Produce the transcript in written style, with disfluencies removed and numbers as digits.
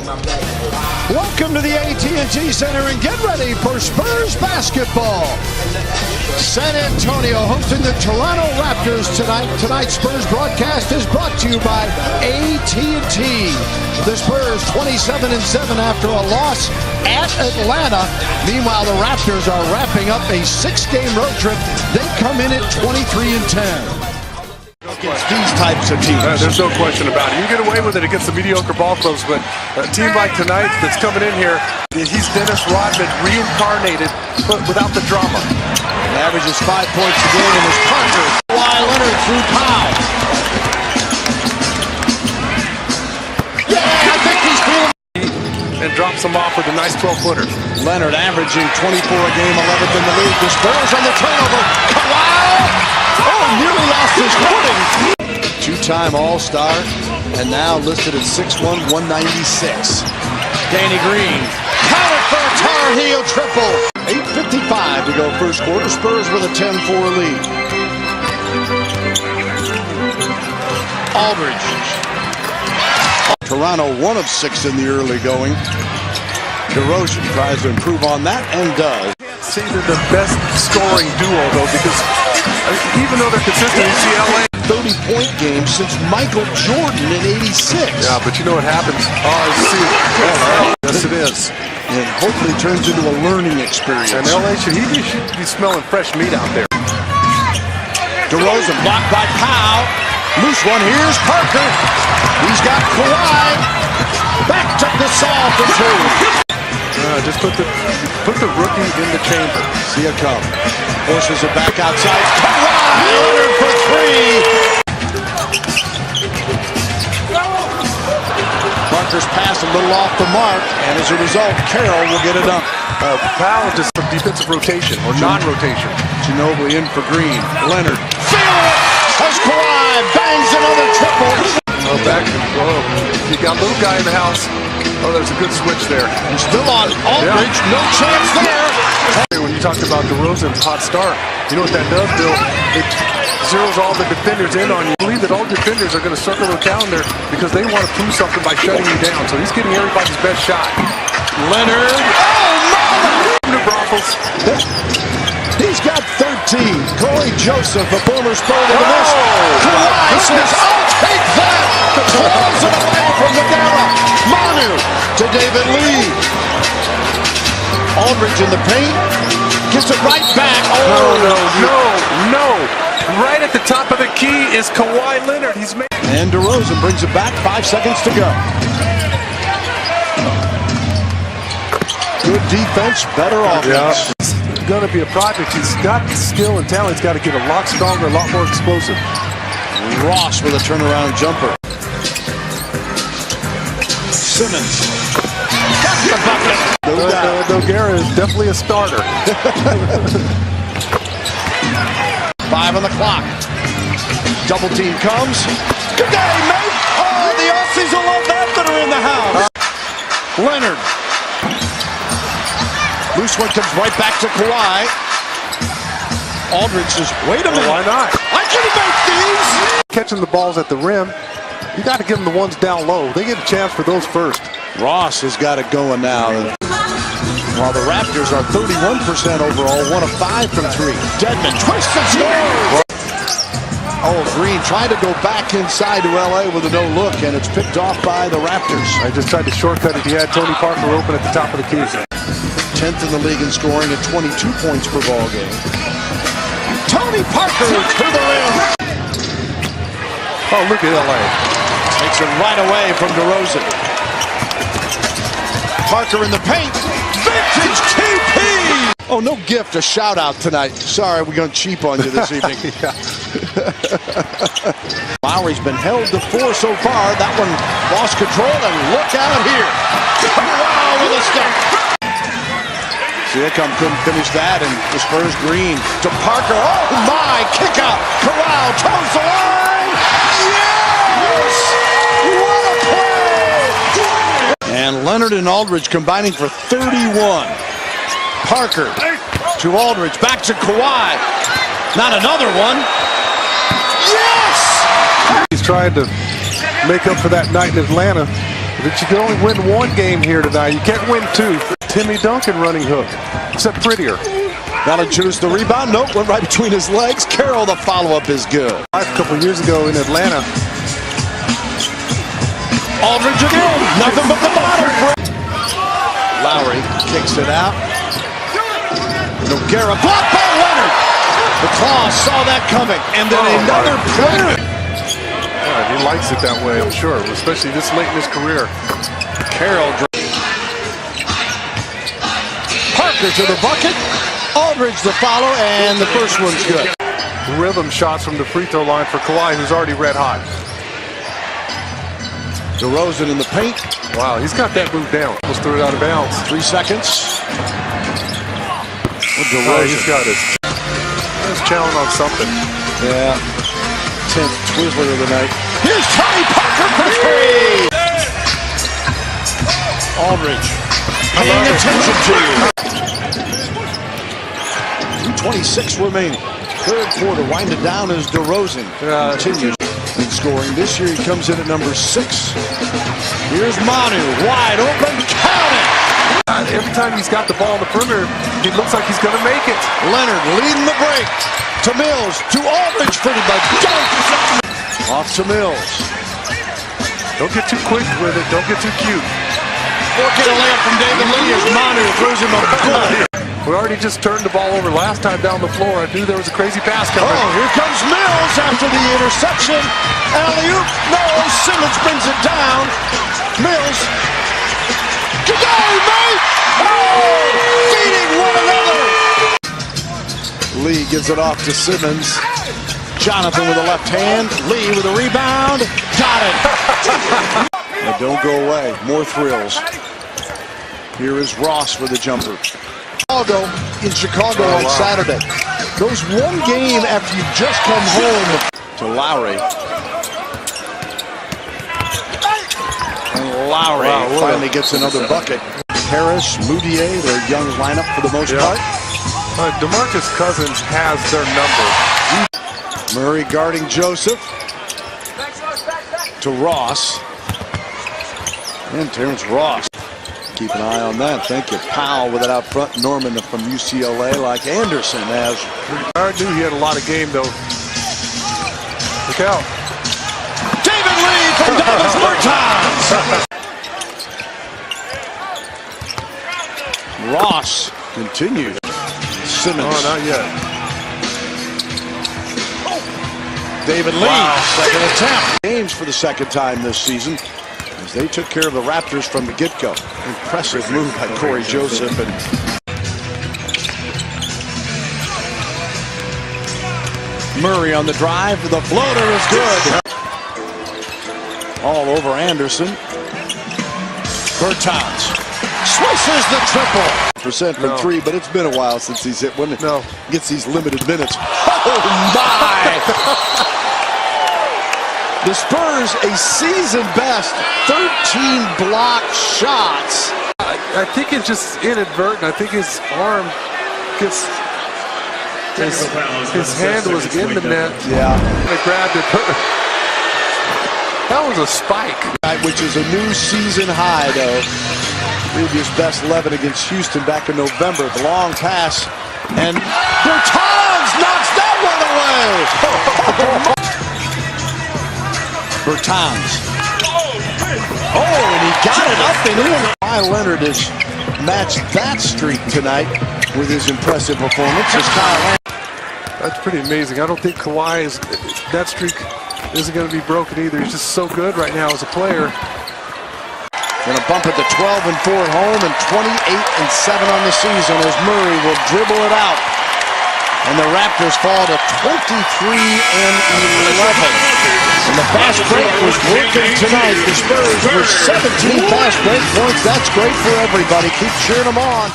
Welcome to the AT&T Center and get ready for Spurs basketball. San Antonio hosting the Toronto Raptors tonight. Tonight's Spurs broadcast is brought to you by AT&T. The Spurs 27-7 after a loss at Atlanta. Meanwhile, the Raptors are wrapping up a 6-game road trip. They come in at 23-10. Against these types of teams. There's no question about it. You get away with it against the mediocre ball clubs, but a team like tonight that's coming in here, he's Dennis Rodman reincarnated, but without the drama. He averages 5 points a game in his Parker. Kawhi Leonard through Powell. Yeah, I think he's feeling. And drops him off with a nice 12-footer. Leonard averaging 24 a game, 11th in the league. The Spurs on the turnover. Kawhi! Oh, nearly lost his footing. Two-time All-Star, and now listed at 6'1", 196. Danny Green, counted for a Tar Heel triple. 8:55 to go first quarter. Spurs with a 10-4 lead. Aldridge. Toronto 1 of 6 in the early going. DeRozan tries to improve on that and does. See, they're the best scoring duo, though, because even though they're consistent in CLA. 30-point game since Michael Jordan in '86. Yeah, but you know what happens? Yes, it is. And hopefully turns into a learning experience. And LA should be smelling fresh meat out there. DeRozan blocked by Powell. Loose one. Here's Parker. He's got Kawhi. Back to Gasol for two. Just put the rookie in the chamber. See it come. Forces it back outside. Kawhi Leonard for three. Parker's pass a little off the mark, and as a result, Carroll will get it done. Powell just some defensive rotation or non-rotation. Ginobili in for Green. Leonard. Feel it! As Kawhi bangs another triple. You got a little guy in the house. Oh, there's a good switch there. And still on Aldridge. Yeah. No chance there. When you talked about DeRozan, hot start, you know what that does, Bill? It zeroes all the defenders in on you. I believe that all defenders are going to circle the calendar because they want to prove something by shutting you down. So he's getting everybody's best shot. Leonard. Oh, no! He's got 13. Corey Joseph, a former Spur to the miss. Kawhi says, I'll take that. Throws it away from the Gala. Manu to David Lee. Aldridge in the paint. Gets it right back. Oh, no. Right at the top of the key is Kawhi Leonard. He's made. And DeRozan brings it back. 5 seconds to go. Good defense, better offense. It's going to be a project. He's got skill and talent. He's got to get a lot stronger, a lot more explosive. Ross with a turnaround jumper. Simmons. Got the bucket. Nogueira is definitely a starter. 5 on the clock. Double team comes. Good day, mate. Oh, the Aussies will love that are in the house. Leonard. Loose one comes right back to Kawhi. Aldridge says, wait a minute. Why not? I can make these. Catching the balls at the rim. You got to give them the ones down low. They get a chance for those first. Ross has got it going now. While the Raptors are 31% overall, 1 of 5 from 3. Dedmon twists and scores. Oh, Green trying to go back inside to LA with a no-look, and it's picked off by the Raptors. I just tried to shortcut it. He had Tony Parker open at the top of the key. 10th in the league in scoring at 22 points per ball game. Tony Parker to the rim. Oh, look at LA. Takes it right away from DeRozan. Parker in the paint. Vintage KP. Oh, no gift, a shout out tonight. Sorry, we're going cheap on you this evening. Lowry's been held to 4 so far. That one lost control, and look out here. Wow, with a step. Siakam couldn't finish that, and the Spurs Green to Parker. Oh my, kick out. Corral toes the line. Yes! What a play! And Leonard and Aldridge combining for 31. Parker to Aldridge, back to Kawhi. Not another one. Yes! He's trying to make up for that night in Atlanta. But you can only win one game here tonight. You can't win two. Timmy Duncan running hook. Is that prettier? Valanciunas the rebound. Nope, went right between his legs. Carroll, the follow-up is good. A couple years ago in Atlanta. Aldridge again. Nothing but the bottom. Lowry kicks it out. Nogueira blocked by Leonard. The Claws saw that coming. And then another player. Yeah, he likes it that way, I'm sure, especially this late in his career. Carroll. Parker to the bucket. Aldridge the follow, and the first one's good. Rhythm shots from the free throw line for Kawhi, who's already red hot. DeRozan in the paint. Wow, he's got that move down. Almost threw it out of bounds. 3 seconds. DeRozan. He's got it. He's challenging on something. Yeah. 10th Twizzler of the night. Here's Tony Parker for three. Aldridge paying attention to you. 2:26 remaining. Third quarter, wind it down as DeRozan continues in scoring. This year he comes in at number 6. Here's Manu, wide open, count it! Every time he's got the ball on the perimeter, he looks like he's going to make it. Leonard leading the break. To Mills, to Aldridge for the dunk. Off to Mills. Don't get too quick with it. Don't get too cute. Or get a layup from David Lee as Manu throws him a bullet. We already just turned the ball over last time down the floor. I knew there was a crazy pass coming. Oh, here comes Mills after the interception. Alley-oop. No, Simmons brings it down. Mills. Good game, mate! Oh, beating one another. Lee gives it off to Simmons. Jonathan with the left hand. Lee with a rebound. Got it. Now don't go away. More thrills. Here is Ross with a jumper. In Chicago on Saturday. Goes one game after you've just come home. To Lowry. And Lowry finally gets another bucket. Harris, Moutier, their young lineup for the most part. DeMarcus Cousins has their number. Murray guarding Joseph. To Ross. And Terrence Ross. Keep an eye on that. Thank you. Powell with it out front. Norman from UCLA like Anderson has. I knew he had a lot of game, though. Look out. David Lee from Dallas Bertans. Ross continues. Simmons. Oh, not yet. David Lee, second attempt. Games for the second time this season. As they took care of the Raptors from the get-go. Impressive move by Corey Joseph. And Murray on the drive. The floater is good. All over Anderson. Bertans swishes the triple. Percent from three, but it's been a while since he's hit one. No. Gets these limited minutes. Oh, my! The Spurs, a season-best 13 block shots. I think it's just inadvertent. I think his arm gets... His hand was in the net. Yeah. They grabbed it. That was a spike. Which is a new season high, though. Previous best 11 against Houston back in November. The long pass. And Bertans knocks that one away. Bertans. Oh, and he got it up and in. Kyle Leonard has matched that streak tonight with his impressive performance. As Kyle Leonard. That's pretty amazing. I don't think Kawhi is... That streak isn't going to be broken either. He's just so good right now as a player. Gonna bump it to 12-4 at home and 28-7 on the season as Murray will dribble it out. And the Raptors fall to 23-11. And the fast break was working tonight. The Spurs were 17 fast break points. That's great for everybody. Keep cheering them on.